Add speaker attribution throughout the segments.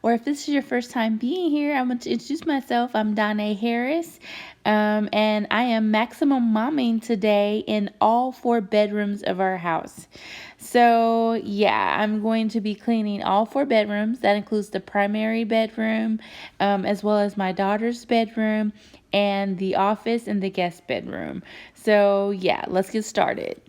Speaker 1: or if this is your first time being here, I'm going to introduce myself. I'm Donnee Harris, and I am maximum momming today in all 4 bedrooms of our house. So, yeah, I'm going to be cleaning all 4 bedrooms. That includes the primary bedroom, as well as my daughter's bedroom, and the office and the guest bedroom. So, yeah, let's get started.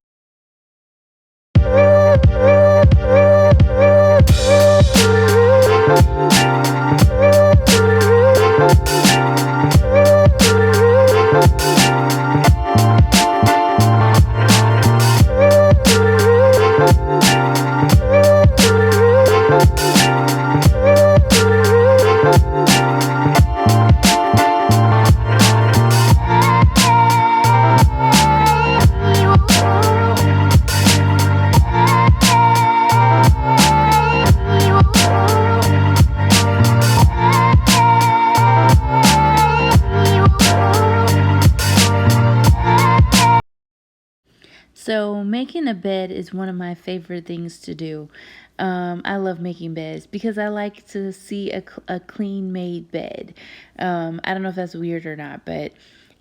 Speaker 1: So, making a bed is one of my favorite things to do. I love making beds because I like to see a clean made bed. I don't know if that's weird or not, but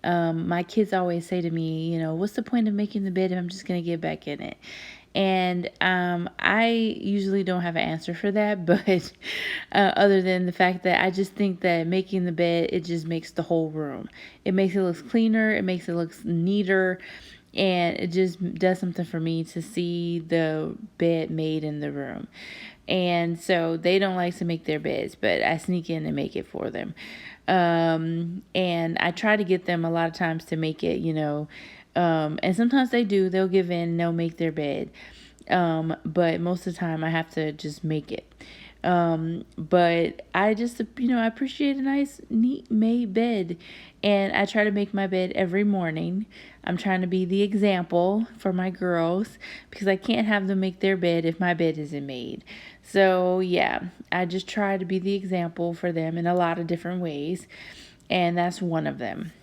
Speaker 1: my kids always say to me, what's the point of making the bed if I'm just going to get back in it? And I usually don't have an answer for that, but other than the fact that I just think that making the bed, it just makes the whole room. It makes it look cleaner, it makes it look neater, and it just does something for me to see the bed made in the room. And so they don't like to make their beds, but I sneak in and make it for them. And I try to get them a lot of times to make it, and sometimes they do, they'll give in and they'll make their bed. But most of the time I have to just make it. But I just, I appreciate a nice, neat made bed. And I try to make my bed every morning. I'm trying to be the example for my girls because I can't have them make their bed if my bed isn't made. So, yeah, I just try to be the example for them in a lot of different ways. And that's one of them.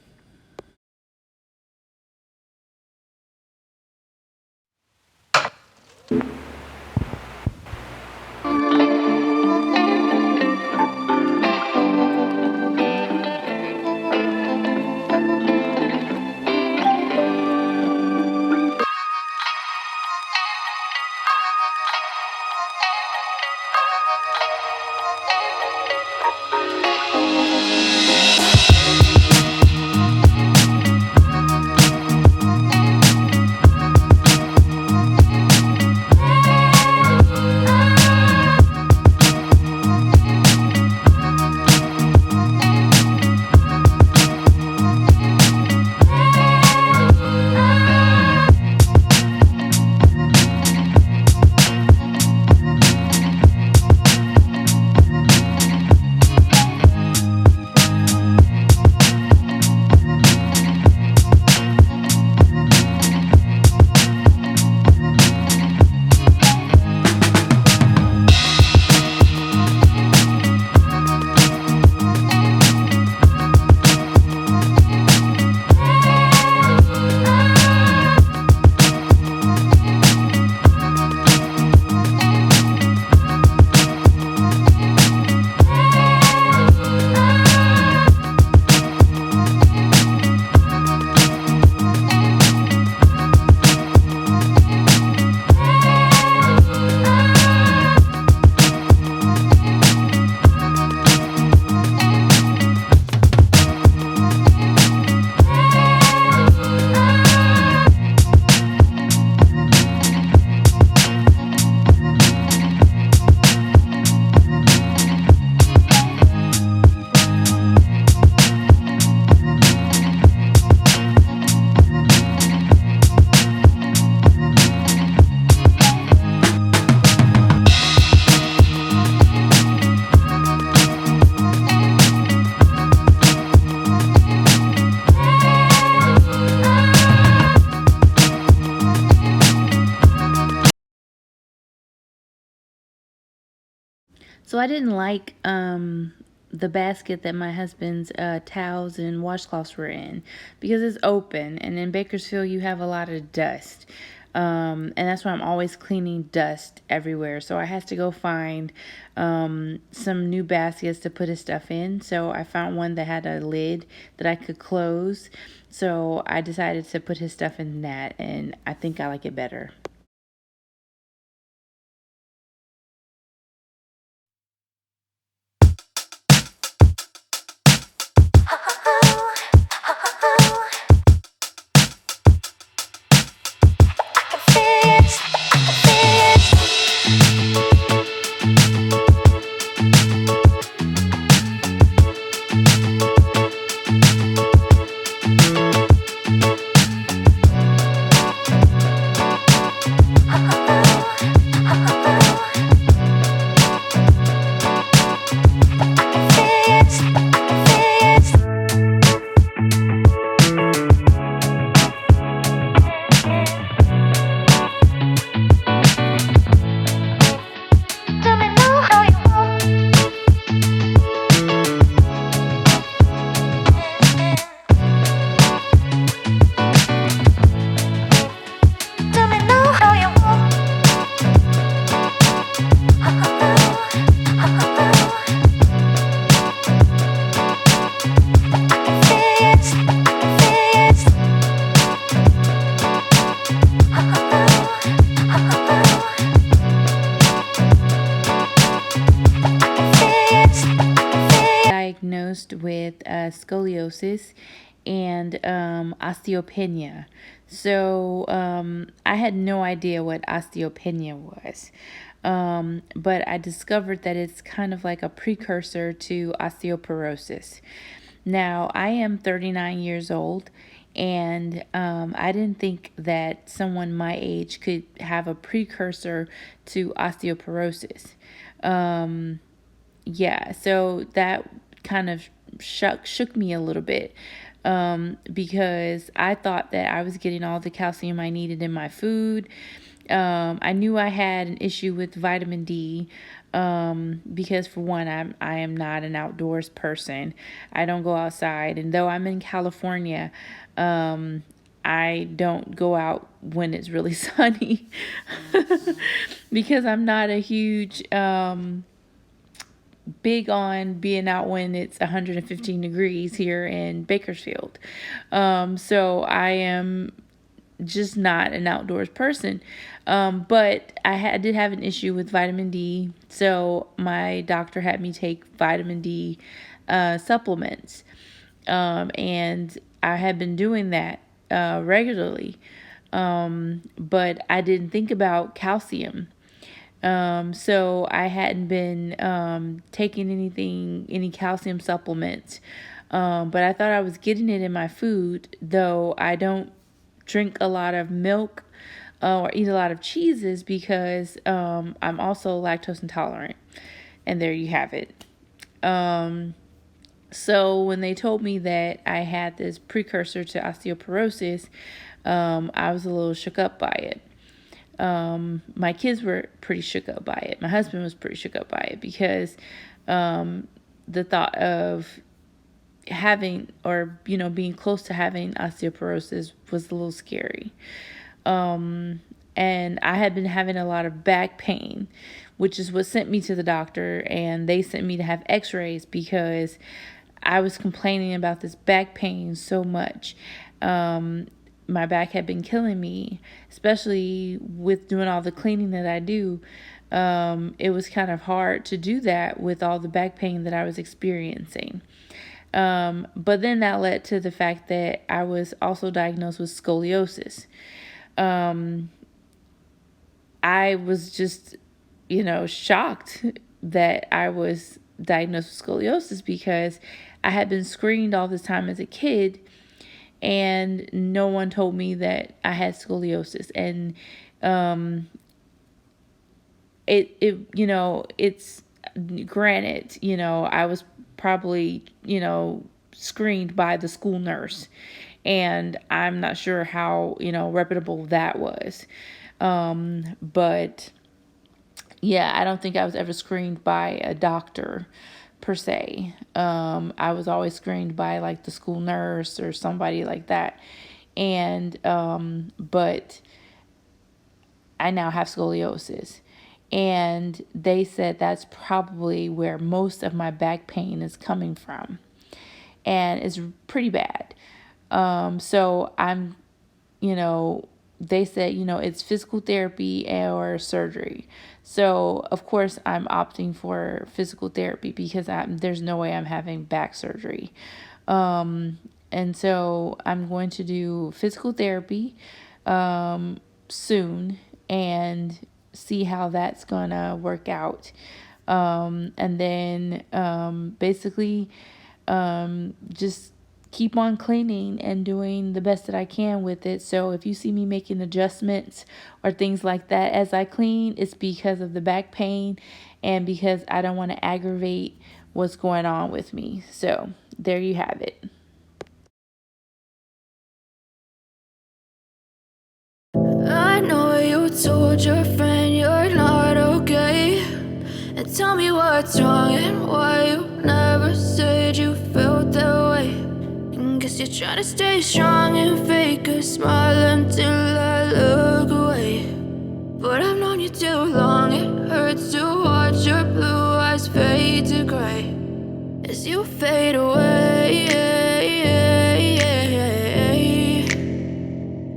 Speaker 1: So I didn't like the basket that my husband's towels and washcloths were in because it's open, and in Bakersfield you have a lot of dust. And that's why I'm always cleaning dust everywhere. So I had to go find some new baskets to put his stuff in. So I found one that had a lid that I could close. So I decided to put his stuff in that, and I think I like it better. Diagnosed with scoliosis and osteopenia. So I had no idea what osteopenia was. But I discovered that it's kind of like a precursor to osteoporosis. Now, I am 39 years old, and I didn't think that someone my age could have a precursor to osteoporosis. Yeah, so that kind of shook me a little bit, because I thought that I was getting all the calcium I needed in my food. I knew I had an issue with vitamin D, because for one, I am not an outdoors person. I don't go outside, and though I'm in California, I don't go out when it's really sunny because I'm not a huge big on being out when it's 115 degrees here in Bakersfield. So I am just not an outdoors person. But I did have an issue with vitamin D. So my doctor had me take vitamin D supplements. And I had been doing that regularly. But I didn't think about calcium. So I hadn't been taking any calcium supplements. But I thought I was getting it in my food, though I don't drink a lot of milk or eat a lot of cheeses because I'm also lactose intolerant. And there you have it. So when they told me that I had this precursor to osteoporosis, I was a little shook up by it. My kids were pretty shook up by it. My husband was pretty shook up by it because the thought of having or being close to having osteoporosis was a little scary. And I had been having a lot of back pain, which is what sent me to the doctor, and they sent me to have x-rays because I was complaining about this back pain so much. My back had been killing me, especially with doing all the cleaning that I do. It was kind of hard to do that with all the back pain that I was experiencing. But then that led to the fact that I was also diagnosed with scoliosis. I was just, shocked that I was diagnosed with scoliosis because I had been screened all this time as a kid and no one told me that I had scoliosis. And it's granted, I was probably, screened by the school nurse, and I'm not sure how, reputable that was. But yeah, I don't think I was ever screened by a doctor per se. I was always screened by like the school nurse or somebody like that. And, but I now have scoliosis. And they said that's probably where most of my back pain is coming from. And it's pretty bad. So I'm, they said, it's physical therapy or surgery. So, of course, I'm opting for physical therapy because there's no way I'm having back surgery. And so I'm going to do physical therapy soon and see how that's going to work out. And then basically just keep on cleaning and doing the best that I can with it. So if you see me making adjustments or things like that as I clean, it's because of the back pain and because I don't want to aggravate what's going on with me. So there you have it.
Speaker 2: I know you told your friend you're not okay. And tell me what's wrong and why you never said you felt that way. And guess you're trying to stay strong and fake a smile until I look away. But I've known you too long, it hurts to watch your blue eyes fade to gray as you fade away.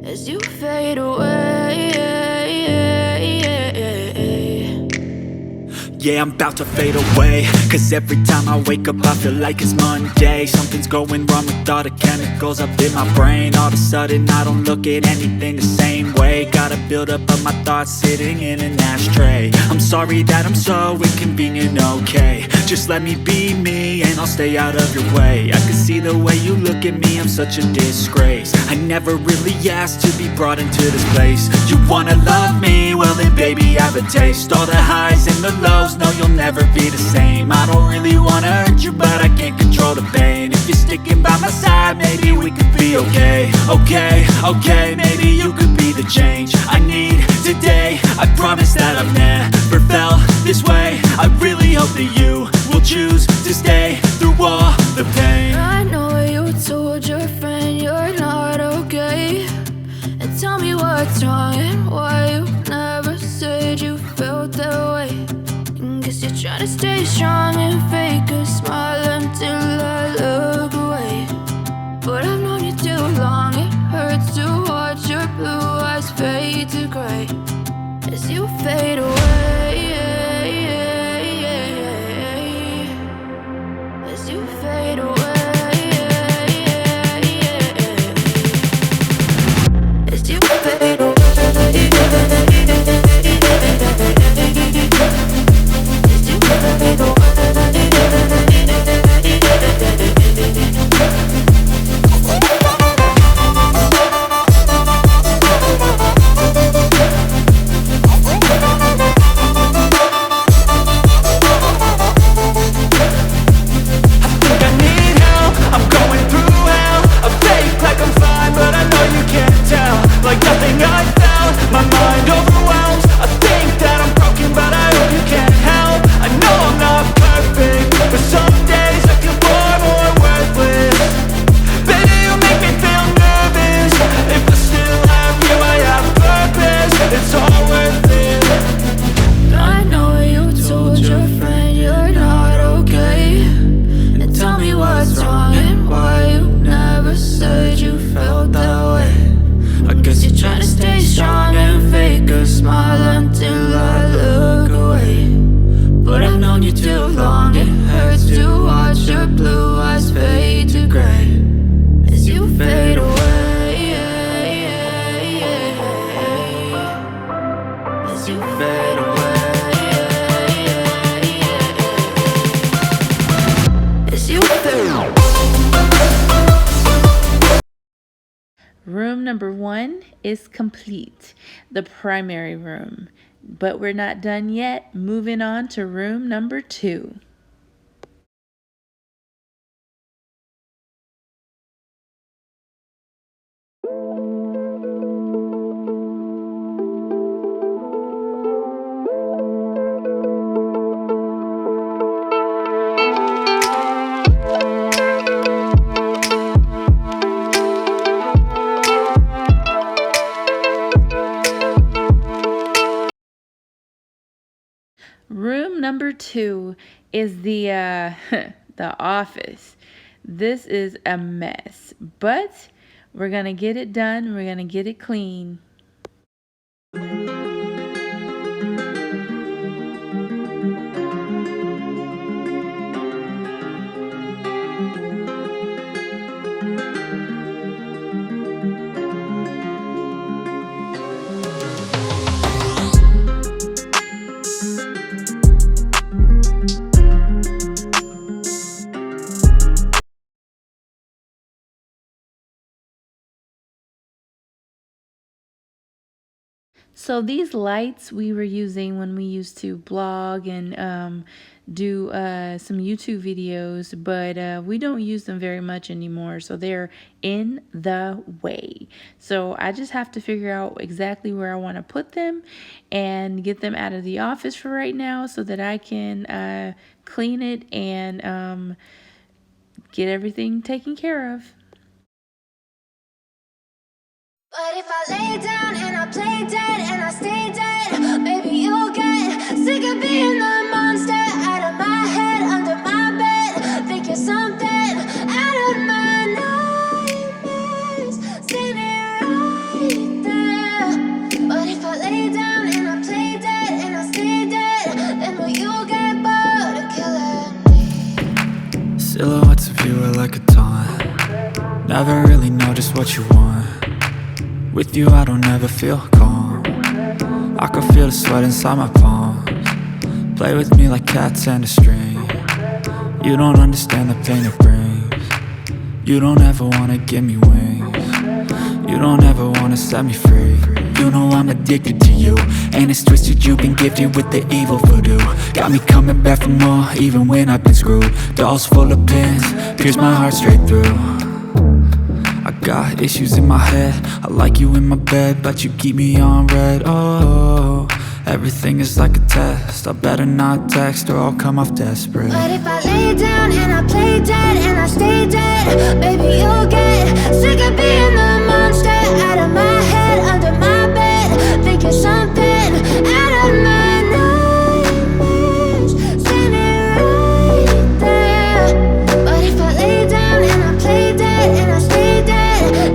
Speaker 2: As you fade away.
Speaker 3: Yeah, I'm about to fade away, cause every time I wake up I feel like it's Monday. Something's going wrong with all the chemicals up in my brain. All of a sudden I don't look at anything the same way. Got a buildup of my thoughts sitting in an ashtray. I'm sorry that I'm so inconvenient, okay. Just let me be me and I'll stay out of your way. I can see the way you look at me, I'm such a disgrace. I never really asked to be brought into this place. You wanna love me? Well then baby I have a taste. All the highs and the lows, no you'll never be the same. I don't really wanna hurt you but I can't control the pain. If you're sticking by my side maybe we could be okay. Okay, maybe you could be the change I need today. I promise that I've never felt this way. I really hope that you will choose to stay through all the pain.
Speaker 2: I know you told your friend you're not okay. And tell me what's wrong and why you never said you felt that way. And guess you're trying to stay strong and fake a smile until I look away. But I've known you too long, it hurts to watch your blue eyes fade to gray as you fade away. As you fade away. As you fade away. As you fade away.
Speaker 1: Room number 1 is complete, the primary room. But we're not done yet. Moving on to room number 2. Room number 2 is the the office. This is a mess, but we're gonna get it done. We're gonna get it clean. So these lights we were using when we used to blog and do some YouTube videos, but we don't use them very much anymore. So they're in the way. So I just have to figure out exactly where I want to put them and get them out of the office for right now so that I can clean it and get everything taken care of.
Speaker 2: But if I lay down and I play dead and I stay dead, maybe you'll get sick of being the monster out of my head, under my bed. Think you're something out of my nightmares, standing right there. But if I lay down and I play dead and I stay dead, then will you get bored of killing me?
Speaker 3: Silhouettes of you are like a taunt. Never really know just what you want. With you I don't ever feel calm. I can feel the sweat inside my palms. Play with me like cats and a string. You don't understand the pain it brings. You don't ever wanna give me wings. You don't ever wanna set me free. You know I'm addicted to you, and it's twisted, you've been gifted with the evil voodoo. Got me coming back for more, even when I've been screwed. Dolls full of pins, pierce my heart straight through. I got issues in my head, I like you in my bed, but you keep me on red. Oh, everything is like a test. I better not text or I'll come off desperate.
Speaker 2: But if I lay down and I play dead and I stay dead, maybe you'll get sick of being the monster out of my head, under my bed. Think you're something out of my nightmares, standing right there. But if I lay down and I play dead and I stay dead,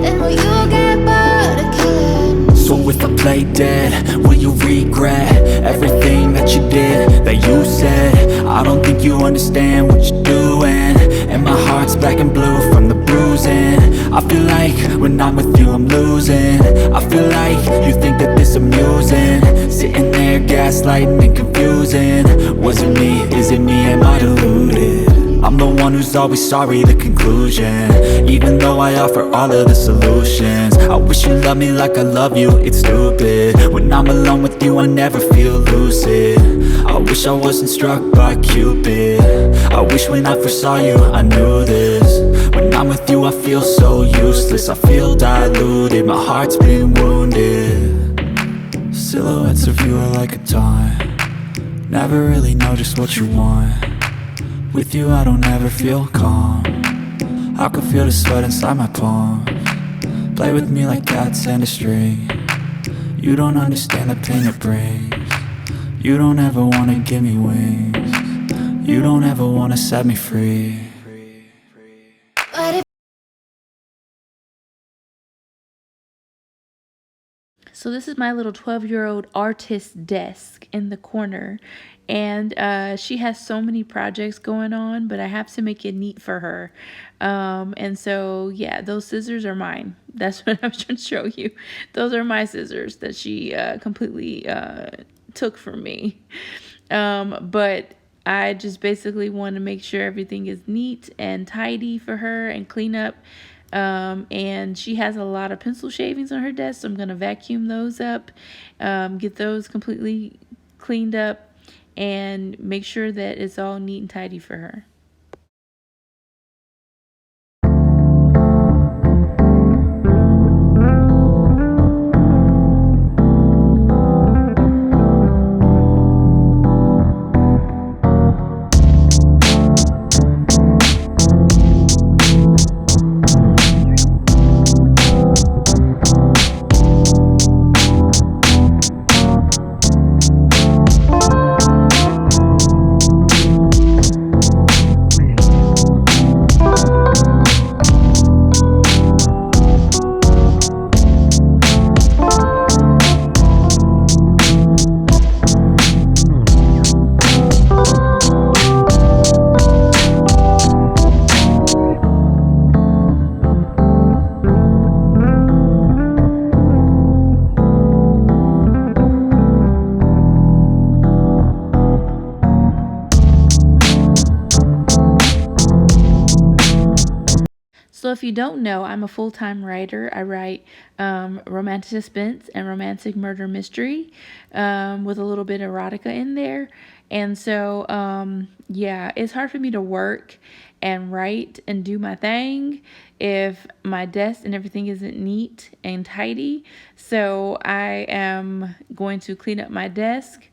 Speaker 2: then will you get bored of killing me?
Speaker 3: So if I play dead, will you regret everything that you did, that you said? I don't think you understand what you're doing, and my heart's black and blue from the bruising. I feel like when I'm with you I'm losing. I feel like you think that this amusing, sitting there gaslighting and confusing. Was it me? Is it me? Am I deluded? I'm the one who's always sorry, the conclusion, even though I offer all of the solutions. I wish you loved me like I love you, it's stupid. When I'm alone with you I never feel lucid. I wish I wasn't struck by Cupid. I wish when I first saw you I knew this. When I'm with you I feel so useless, I feel diluted, my heart's been wounded. Silhouettes of you are like a taunt. Never really know just what you want. With you I don't ever feel calm. I can feel the sweat inside my palms. Play with me like cats and a string. You don't understand the pain it brings. You don't ever wanna give me wings. You don't ever wanna set me free.
Speaker 2: But if
Speaker 1: So this is my little 12-year-old artist desk in the corner, and she has so many projects going on, but I have to make it neat for her. And so yeah, those scissors are mine. That's what I was trying to show you. Those are my scissors that she completely took from me. But I just basically want to make sure everything is neat and tidy for her and clean up. And she has a lot of pencil shavings on her desk, so I'm going to vacuum those up, get those completely cleaned up, and make sure that it's all neat and tidy for her. So, if you don't know, I'm a full time writer. I write romantic suspense and romantic murder mystery with a little bit of erotica in there. And so, yeah, it's hard for me to work and write and do my thing if my desk and everything isn't neat and tidy. So, I am going to clean up my desk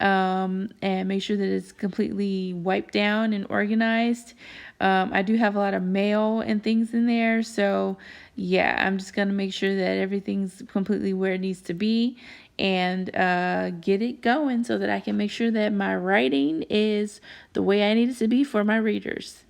Speaker 1: and make sure that it's completely wiped down and organized. I do have a lot of mail and things in there, so yeah, I'm just gonna make sure that everything's completely where it needs to be and get it going so that I can make sure that my writing is the way I need it to be for my readers.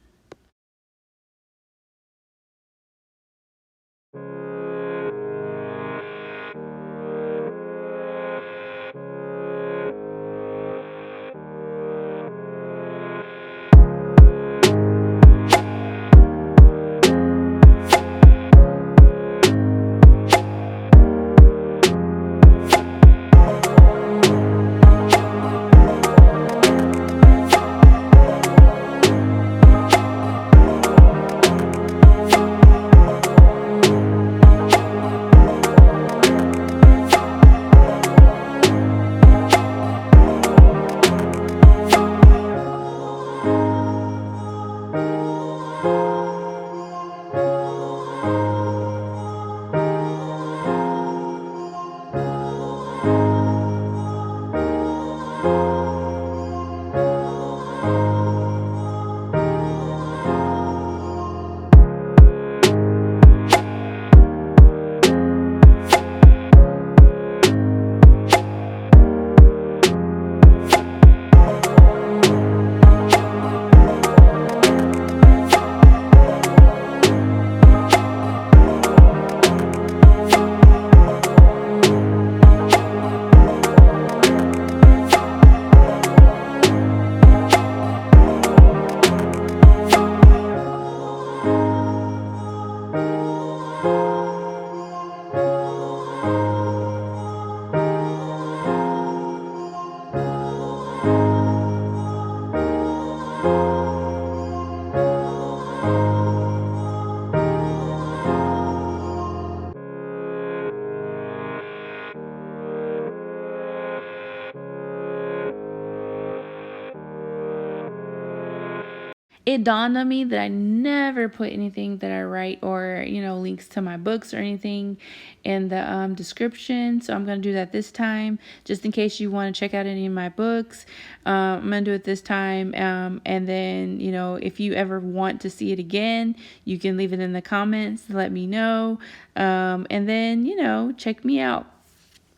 Speaker 1: It dawned on me that I never put anything that I write or, links to my books or anything in the description. So I'm going to do that this time, just in case you want to check out any of my books. I'm going to do it this time. And then, if you ever want to see it again, you can leave it in the comments to let me know. And then, check me out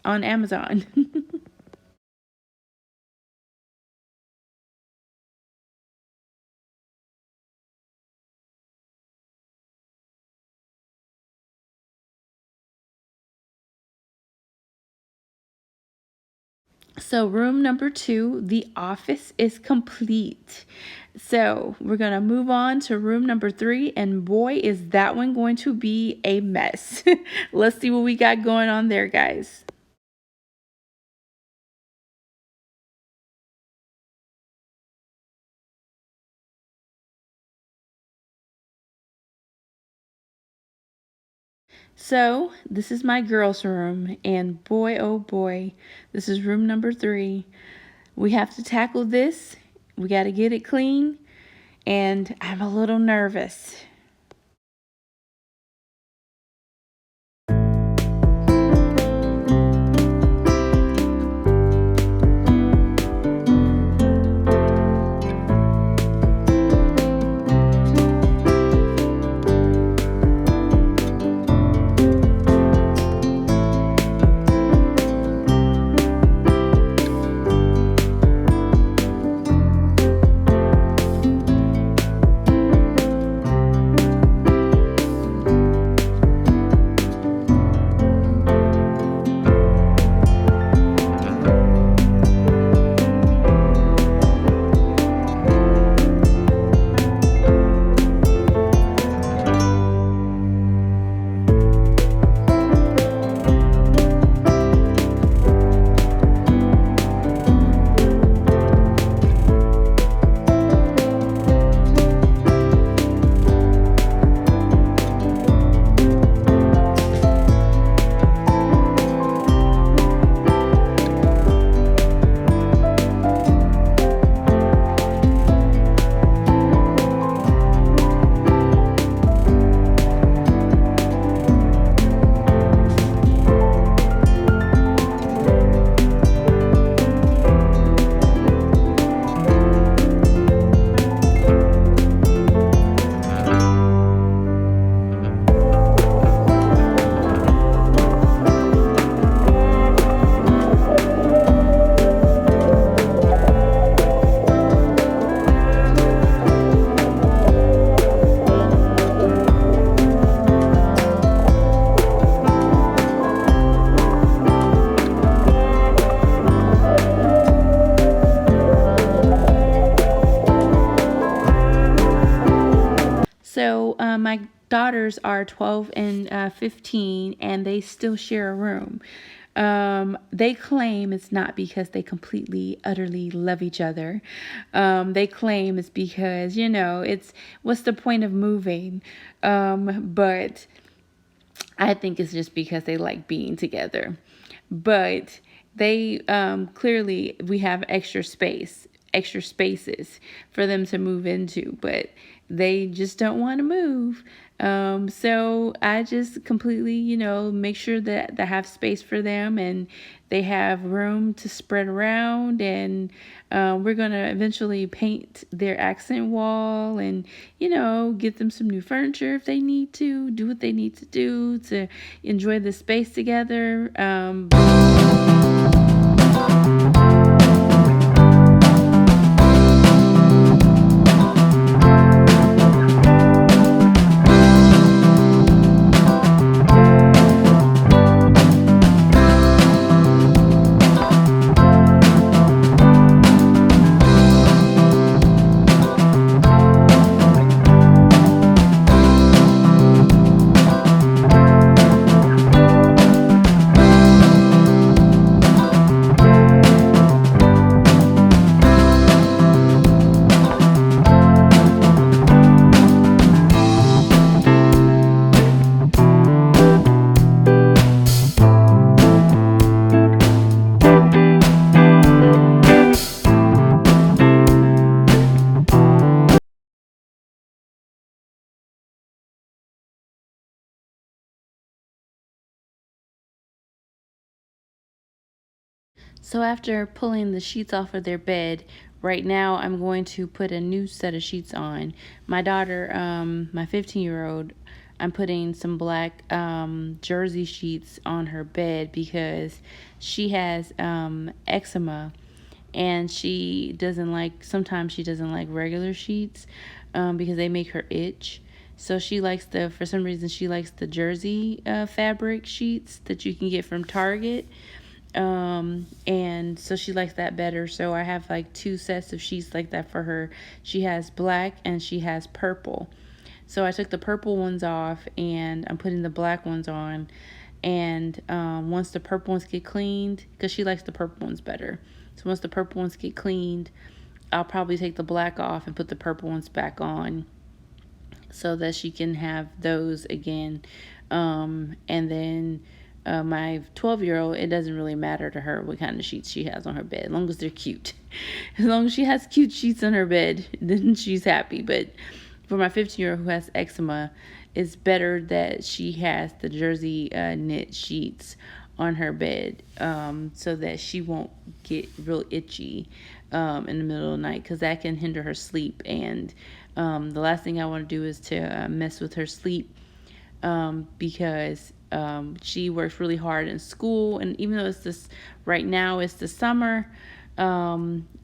Speaker 1: on Amazon. So, room number 2, the office is complete. So, we're going to move on to room number 3, and boy, is that one going to be a mess. Let's see what we got going on there, guys. So, this is my girls' room, and boy, oh boy, this is room number 3. We have to tackle this. We got to get it clean, and I'm a little nervous. my daughters are 12 and 15, and they still share a room. They claim it's not because they completely, utterly love each other. They claim it's because, it's what's the point of moving? But I think it's just because they like being together. But they clearly, we have extra spaces for them to move into, but they just don't want to move. So I just completely, make sure that I have space for them and they have room to spread around. And we're going to eventually paint their accent wall and, get them some new furniture if they need to, do what they need to do to enjoy the space together. So after pulling the sheets off of their bed, right now I'm going to put a new set of sheets on. My daughter, my 15-year-old, I'm putting some black jersey sheets on her bed because she has eczema, and sometimes she doesn't like regular sheets because they make her itch. So for some reason, she likes the jersey fabric sheets that you can get from Target. And so she likes that better. So I have like two sets of sheets like that for her. She has black and she has purple. So I took the purple ones off and I'm putting the black ones on. And once the purple ones get cleaned, because she likes the purple ones better. So once the purple ones get cleaned, I'll probably take the black off and put the purple ones back on so that she can have those again. And then my 12-year-old, it doesn't really matter to her what kind of sheets she has on her bed, as long as they're cute. As long as she has cute sheets on her bed, then she's happy. But for my 15-year-old who has eczema, it's better that she has the jersey knit sheets on her bed so that she won't get real itchy in the middle of the night, because that can hinder her sleep. And the last thing I want to do is to mess with her sleep because she works really hard in school, and even though right now it's the summer,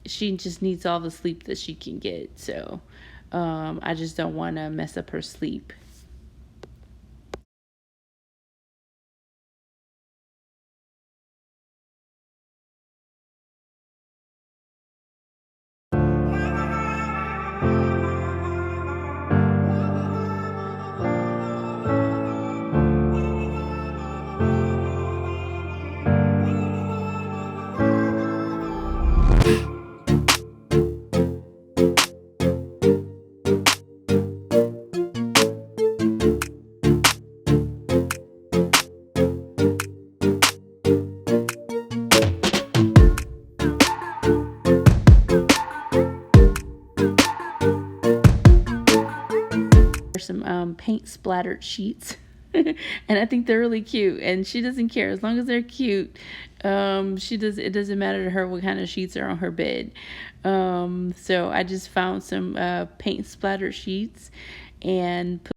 Speaker 1: she just needs all the sleep that she can get. So I just don't want to mess up her sleep. Some paint splattered sheets and I think they're really cute, and she doesn't care as long as they're cute. It doesn't matter to her what kind of sheets are on her bed. So I just found some paint splattered sheets and put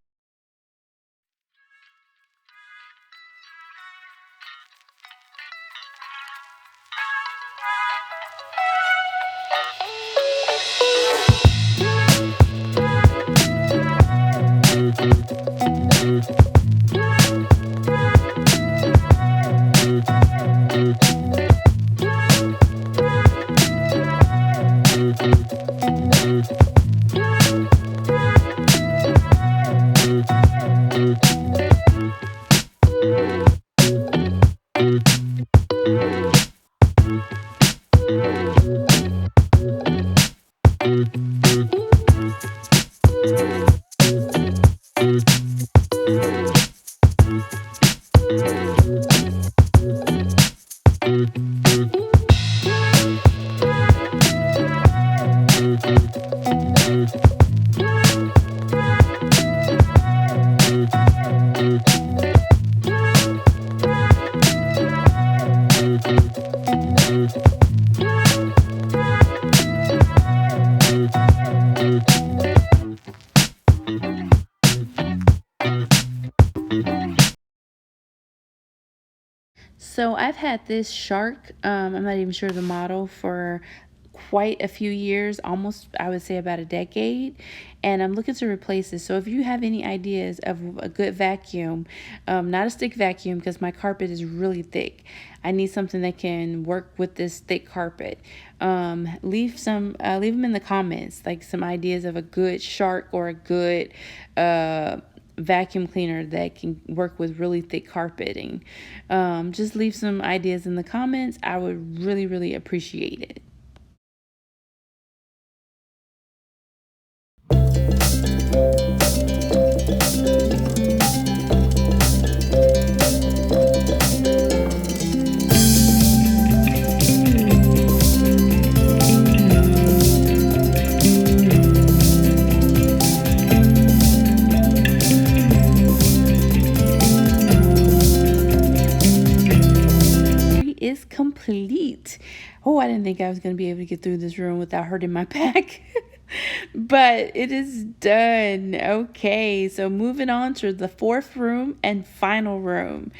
Speaker 1: So I've had this shark, I'm not even sure the model, for quite a few years, almost I would say about a decade, and I'm looking to replace it. So if you have any ideas of a good vacuum, not a stick vacuum because my carpet is really thick. I need something that can work with this thick carpet. Leave them in the comments, like some ideas of a good shark or a good vacuum cleaner that can work with really thick carpeting. Just leave some ideas in the comments. I would really, really appreciate it. Is complete. Oh, I didn't think I was going to be able to get through this room without hurting my back. But it is done. Okay, so moving on to the fourth room and final room.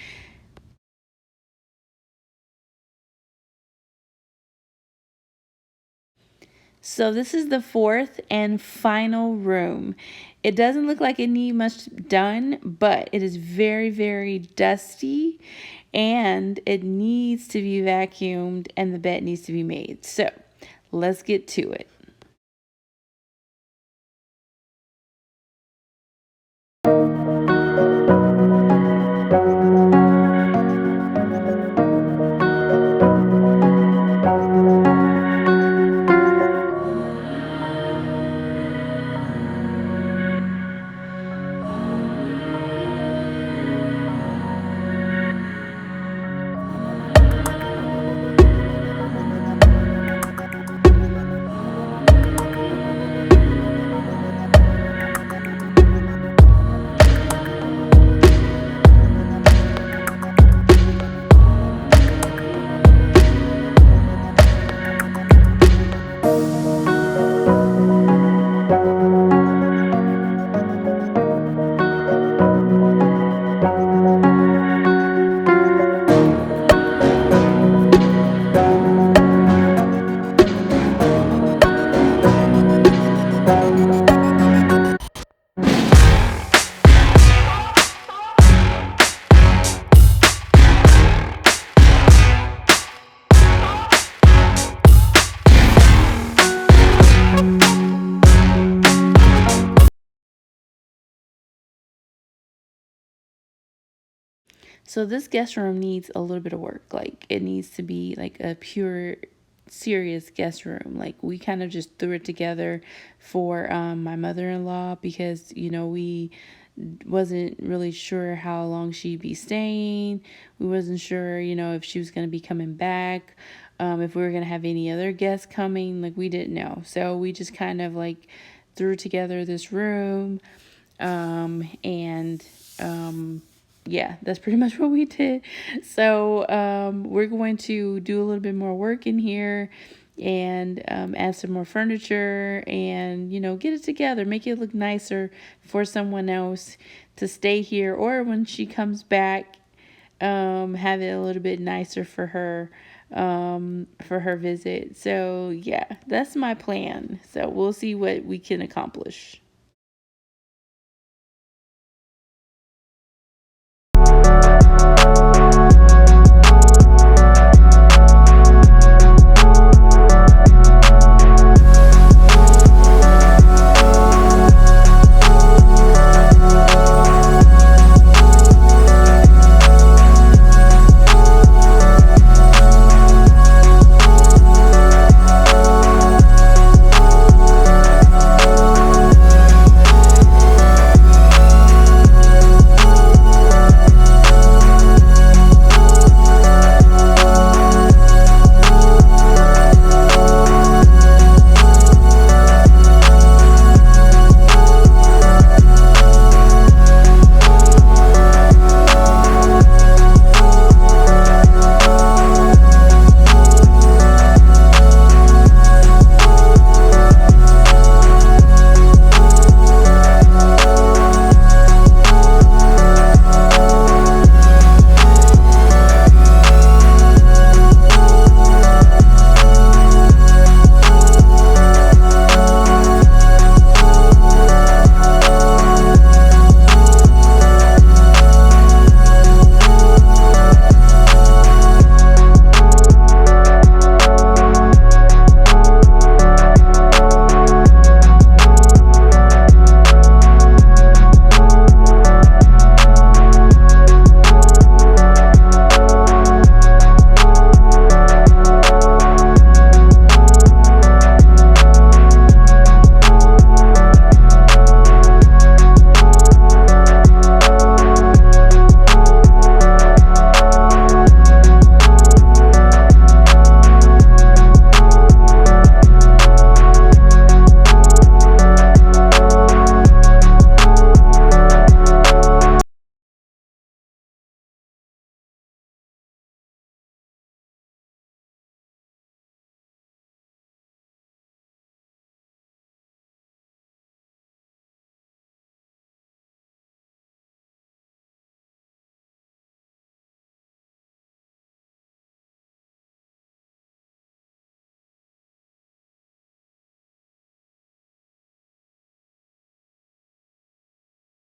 Speaker 1: So this is the fourth and final room. It doesn't look like it needs much done, but it is very, very dusty and it needs to be vacuumed and the bed needs to be made. So let's get to it. So this guest room needs a little bit of work. Like it needs to be like a pure serious guest room. Like we kind of just threw it together for my mother-in-law because we wasn't really sure how long she'd be staying. We wasn't sure, if she was going to be coming back, if we were going to have any other guests coming. Like we didn't know. So we just kind of like threw together this room, and yeah, that's pretty much what we did. So we're going to do a little bit more work in here and add some more furniture and, get it together, make it look nicer for someone else to stay here, or when she comes back, have it a little bit nicer for her visit. So yeah, that's my plan. So we'll see what we can accomplish.